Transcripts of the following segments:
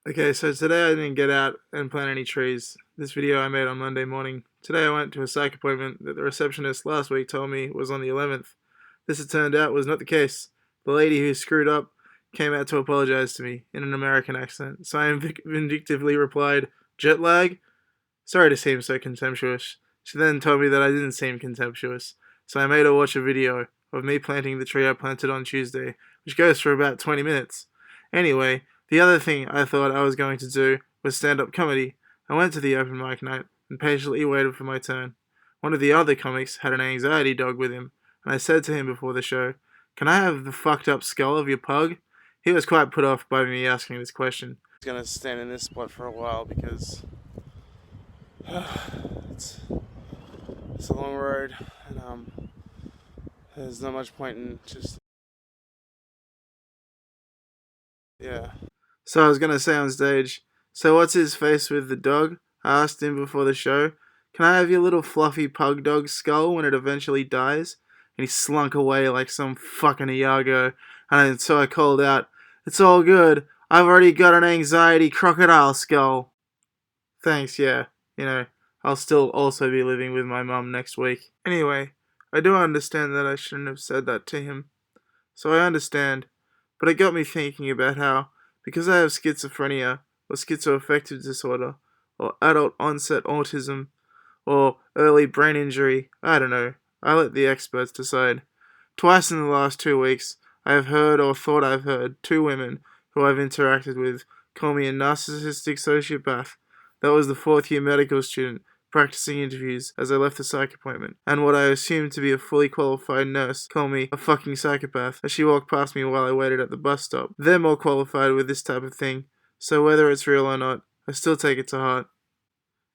Okay, so today I didn't get out and plant any trees. This video I made on Monday morning. Today I went to a psych appointment that the receptionist last week told me was on the 11th. This, it turned out, was not the case. The lady who screwed up came out to apologize to me in an American accent, so I vindictively replied, "Jet lag?" Sorry to seem so contemptuous. She then told me that I didn't seem contemptuous, so I made her watch a video of me planting the tree I planted on Tuesday, which goes for about 20 minutes. Anyway, the other thing I thought I was going to do was stand-up comedy. I went to the open mic night and patiently waited for my turn. One of the other comics had an anxiety dog with him, and I said to him before the show, "Can I have the fucked up skull of your pug?" He was quite put off by me asking this question. I'm gonna stand in this spot for a while because it's a long road, and there's not much point in just yeah. So I was gonna say on stage, "So what's his face with the dog?" I asked him before the show. "Can I have your little fluffy pug dog skull when it eventually dies?" And he slunk away like some fucking Iago. And so I called out, "It's all good. I've already got an anxiety crocodile skull." Thanks, yeah. You know, I'll still also be living with my mum next week. Anyway, I do understand that I shouldn't have said that to him. So I understand. But it got me thinking about how, because I have schizophrenia, or schizoaffective disorder, or adult onset autism, or early brain injury, I don't know. I let the experts decide. Twice in the last 2 weeks, I have heard or thought I've heard two women who I've interacted with call me a narcissistic sociopath. That was the fourth year medical student practicing interviews as I left the psych appointment, and what I assumed to be a fully qualified nurse call me a fucking psychopath as she walked past me while I waited at the bus stop. They're more qualified with this type of thing, so whether it's real or not, I still take it to heart.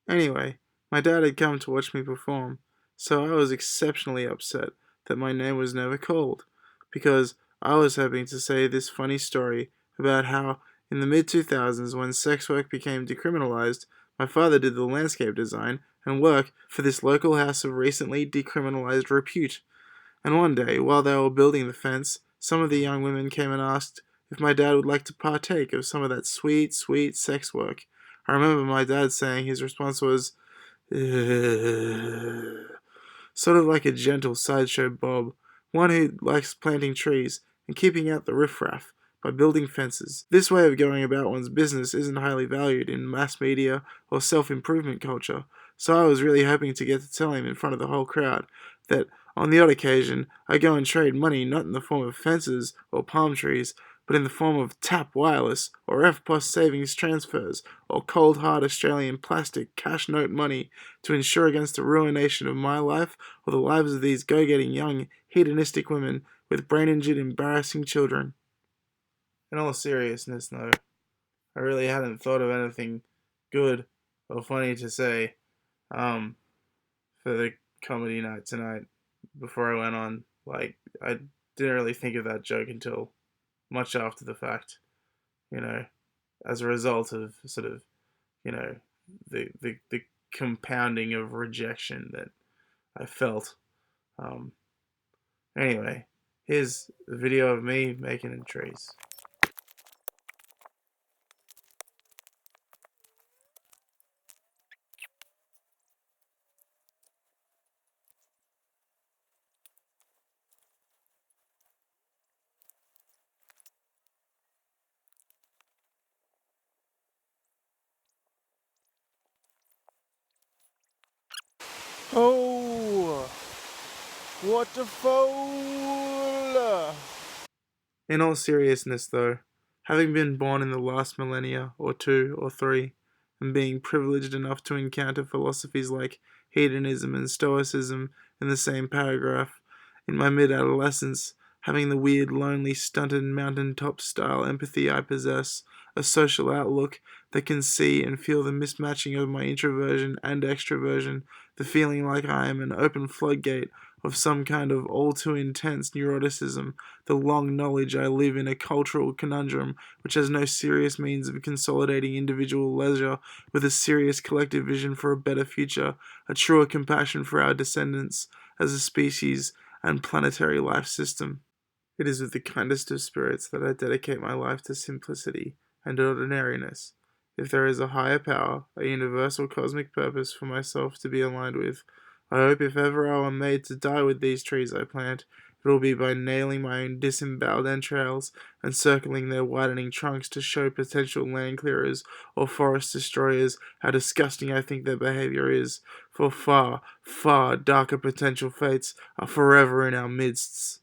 Anyway, my dad had come to watch me perform, so I was exceptionally upset that my name was never called, because I was hoping to say this funny story about how, in the mid 2000s, when sex work became decriminalized, my father did the landscape design and work for this local house of recently decriminalized repute. And one day, while they were building the fence, some of the young women came and asked if my dad would like to partake of some of that sweet, sweet sex work. I remember my dad saying his response was, "Ugh," sort of like a gentle sideshow Bob, one who likes planting trees and keeping out the riffraff by building fences. This way of going about one's business isn't highly valued in mass media or self-improvement culture, so I was really hoping to get to tell him in front of the whole crowd that on the odd occasion I go and trade money not in the form of fences or palm trees, but in the form of tap wireless or FPOS savings transfers or cold hard Australian plastic cash note money to ensure against the ruination of my life or the lives of these go-getting young hedonistic women with brain-injured embarrassing children." In all seriousness, though, I really hadn't thought of anything good or funny to say um, for the comedy night tonight before I went on. Like, I didn't really think of that joke until much after the fact, you know, as a result of sort of, you know, the compounding of rejection that I felt. Um, anyway, here's a video of me making in trees. Oh, what a fool! In all seriousness, though, having been born in the last millennia, or two, or three, and being privileged enough to encounter philosophies like hedonism and stoicism in the same paragraph, in my mid-adolescence, having the weird, lonely, stunted, mountaintop style empathy I possess, a social outlook that can see and feel the mismatching of my introversion and extroversion, the feeling like I am an open floodgate of some kind of all too intense neuroticism, the long knowledge I live in a cultural conundrum which has no serious means of consolidating individual leisure with a serious collective vision for a better future, a truer compassion for our descendants as a species and planetary life system. It is with the kindest of spirits that I dedicate my life to simplicity and ordinariness. If there is a higher power, a universal cosmic purpose for myself to be aligned with, I hope if ever I am made to die with these trees I plant, it will be by nailing my own disemboweled entrails and circling their widening trunks to show potential land clearers or forest destroyers how disgusting I think their behavior is, for far, far darker potential fates are forever in our midst.